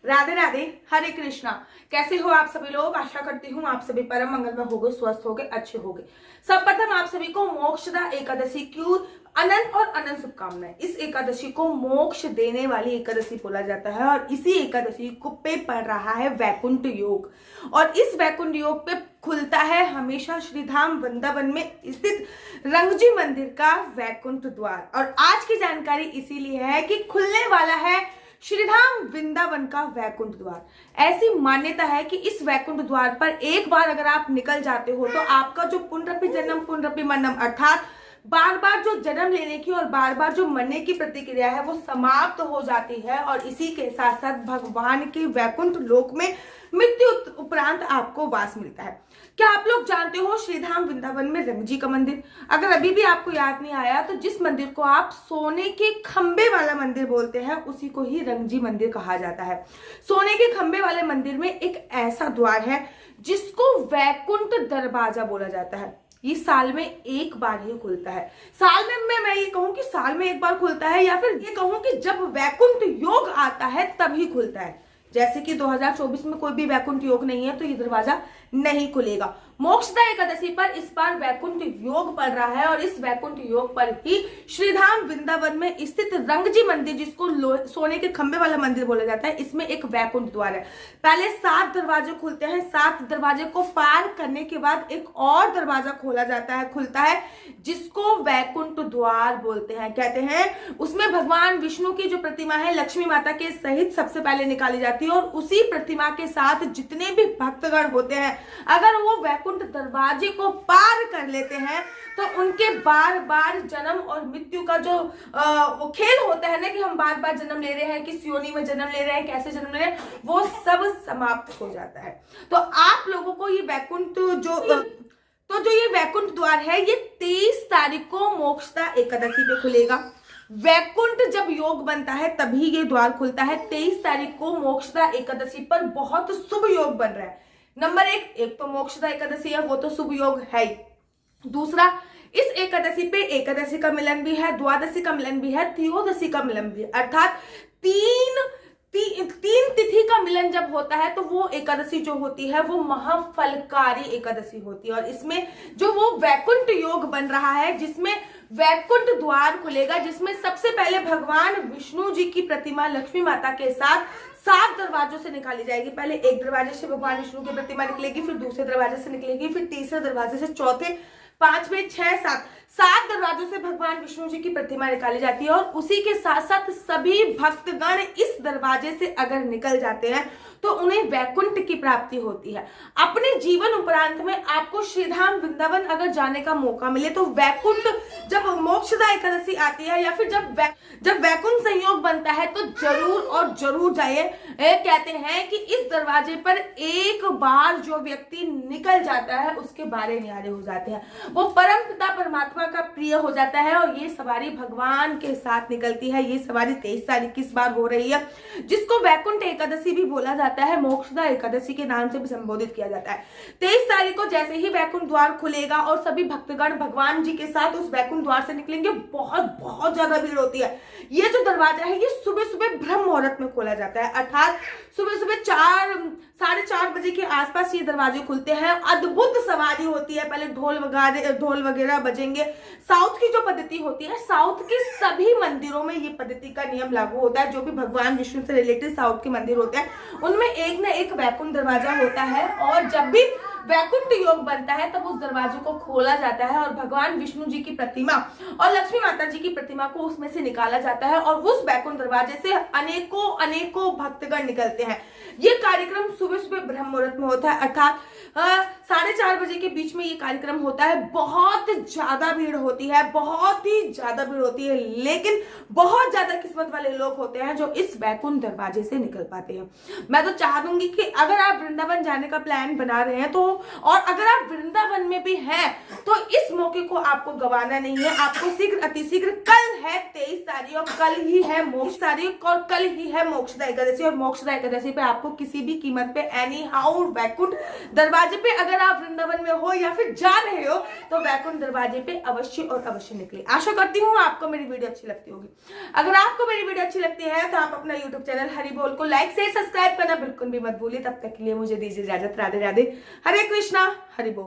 राधे राधे, हरे कृष्णा। कैसे हो आप सभी लोग? आशा करती हूँ आप सभी परम मंगल में होगे, स्वस्थ होगे, अच्छे होगे। सर्वप्रथम आप सभी को मोक्षदा एकादशी की अनंत और अनंत शुभकामनाएं। इस एकादशी को मोक्ष देने वाली एकादशी बोला जाता है और इसी एकादशी को पे पड़ रहा है वैकुंठ योग। और इस वैकुंठ योग पे खुलता है हमेशा श्रीधाम वृंदावन में स्थित रंगजी मंदिर का वैकुंठ द्वार। और आज की जानकारी इसीलिए है कि खुलने वाला है श्रीधाम वृंदावन का वैकुंठ द्वार। ऐसी मान्यता है कि इस वैकुंठ द्वार पर एक बार अगर आप निकल जाते हो तो आपका जो पुनरपि जन्म पुनरपि मरणम अर्थात बार बार जो जन्म लेने की और बार बार जो मरने की प्रतिक्रिया है वो समाप्त हो जाती है। और इसी के साथ साथ भगवान के वैकुंठ लोक में मृत्यु उपरांत आपको वास मिलता है। क्या आप लोग जानते हो श्रीधाम वृंदावन में रंगजी का मंदिर? अगर अभी भी आपको याद नहीं आया तो जिस मंदिर को आप सोने के खंबे वाला मंदिर बोलते हैं उसी को ही रंगजी मंदिर कहा जाता है। सोने के खंबे वाले मंदिर में एक ऐसा द्वार है जिसको वैकुंठ दरवाजा बोला जाता है। ये साल में एक बार ही खुलता है। साल में मैं ये कहूं कि साल में एक बार खुलता है या फिर ये कहूं कि जब वैकुंठ योग आता है तभी खुलता है। जैसे कि 2024 में कोई भी वैकुंठ योग नहीं है तो ये दरवाजा नहीं खुलेगा। मोक्षदा एकादशी पर इस बार वैकुंठ योग पड़ रहा है और इस वैकुंठ योग पर ही श्रीधाम वृंदावन में स्थित रंगजी मंदिर, जिसको सोने के खंबे वाला मंदिर बोला जाता है, इसमें एक वैकुंठ द्वार है। पहले 7 दरवाजे खुलते हैं। 7 दरवाजे को पार करने के बाद एक और दरवाजा खोला जाता है, खुलता है, जिसको वैकुंठ द्वार बोलते हैं। कहते हैं उसमें भगवान विष्णु की जो प्रतिमा है लक्ष्मी माता के सहित सबसे पहले निकाली जाती है और उसी प्रतिमा के साथ जितने भी भक्तगण होते हैं अगर वो वैकुंठ दरवाजे को पार कर लेते हैं तो उनके बार बार जन्म और मृत्यु का जो वो खेल होता है ना कि हम बार बार जन्म ले रहे हैं, किस योनि में जन्म ले रहे हैं, कैसे जन्म ले रहे हैं, वो सब समाप्त हो जाता है। तो आप लोगों को ये वैकुंठ जो ये वैकुंठ द्वार है ये 23 तारीख को मोक्षदा एकादशी पे खुलेगा। वैकुंठ जब योग बनता है तभी ये द्वार खुलता है। 23 तारीख को मोक्षदा एकादशी पर बहुत शुभ योग बन रहा है। नंबर एक तो मोक्षदा एकादशी है, वो तो शुभ योग है ही। दूसरा, इस एकादशी पे एकादशी का मिलन भी है, द्वादशी का मिलन भी है, त्रयोदशी का मिलन भी है। अर्थात तीन तिथि का मिलन जब होता है तो वो एकादशी जो होती है वो महाफलकारी एकादशी होती है। और इसमें जो वो वैकुंठ योग बन रहा है जिसमें वैकुंठ द्वार खुलेगा, जिसमें सबसे पहले भगवान विष्णु जी की प्रतिमा लक्ष्मी माता के साथ 7 दरवाजों से निकाली जाएगी। पहले एक दरवाजे से भगवान विष्णु की प्रतिमा निकलेगी, फिर दूसरे दरवाजे से निकलेगी, फिर तीसरे दरवाजे से, चौथे, 5वें, 6, 7 दरवाजों से भगवान विष्णु जी की प्रतिमा निकाली जाती है। और उसी के साथ साथ सभी भक्तगण इस दरवाजे से अगर निकल जाते हैं तो उन्हें वैकुंठ की प्राप्ति होती है। अपने जीवन उपरांत में आपको श्रीधाम वृंदावन अगर जाने का मौका मिले तो वैकुंठ जब मोक्षदा एकादशी आती है या फिर जब वैकुंठ संयोग बनता है तो जरूर और जरूर जाइए। कहते हैं कि इस दरवाजे पर एक बार जो व्यक्ति निकल जाता है उसके बारे न्यारे हो जाते हैं, वो परम पिता परमात्मा का प्रिय हो जाता है। और ये सवारी भगवान के साथ निकलती है। ये सवारी 23 तारीख की इस बार हो रही है, जिसको वैकुंठ एकादशी भी बोला जाता है, मोक्षदा एकादशी के नाम से भी संबोधित किया जाता है। 23 तारीख को जैसे ही वैकुंठ द्वार खुलेगा और सभी भक्तगण भगवान जी के साथ उस वैकुंठ द्वार से निकलेंगे, बहुत ज्यादा भीड़ होती है। ये जो दरवाजा है ये सुबह सुबह ब्रह्म मुहूर्त में खोला जाता है, अर्थात सुबह सुबह 4-4:30 बजे के आसपास ये दरवाजे खुलते हैं। अद्भुत सवारी होती है। पहले ढोल वगैरह बजेंगे। साउथ की जो पद्धति होती है, साउथ के सभी मंदिरों में ये पद्धति का नियम लागू होता है। जो भी भगवान विष्णु से रिलेटेड साउथ के मंदिर होते हैं उनमें एक न एक वैकुंठ दरवाजा होता है और जब भी वैकुंठ योग बनता है तब उस दरवाजे को खोला जाता है और भगवान विष्णु जी की प्रतिमा और लक्ष्मी माता जी की प्रतिमा को उसमें से निकाला जाता है और उस वैकुंठ दरवाजे से अनेकों भक्तगण निकलते हैं। ये कार्यक्रम सुबह सुबह ब्रह्म मुहूर्त में होता है, अर्थात 4:30 बजे के बीच में ये कार्यक्रम होता है। बहुत ज्यादा भीड़ होती है, बहुत ही ज्यादा भीड़ होती है, लेकिन बहुत ज्यादा किस्मत वाले लोग होते हैं जो इस वैकुंठ दरवाजे से निकल पाते हैं। मैं तो चाह दूंगी कि अगर आप वृंदावन जाने का प्लान बना रहे हैं तो और अगर आप वृंदावन में भी हैं तो इस मौके को आपको गंवाना नहीं है। आपको शीघ्र अतिशीघ्र, कल है 23 तारीख और कल ही है मोक्ष तारीख और कल ही है मोक्षदा एकादशी, और मोक्षदा एकादशी पे आपको किसी भी कीमत पे एनी हाउ वैकुंठ दरवाजे पे, अगर आप वृंदावन में हो या फिर जा रहे हो तो वैकुंठ दरवाजे पे अवश्य और अवश्य निकले। आशा करती हूँ आपको मेरी वीडियो अच्छी लगती होगी। अगर आपको मेरी वीडियो अच्छी लगती है तो आप अपना यूट्यूब चैनल हरि बोल को लाइक शेयर सब्सक्राइब करना बिल्कुल भी मत भूलिए। तब तक के लिए मुझे दीजिए इजाजत। राधे राधे, हरे कृष्णा, हरि बोल।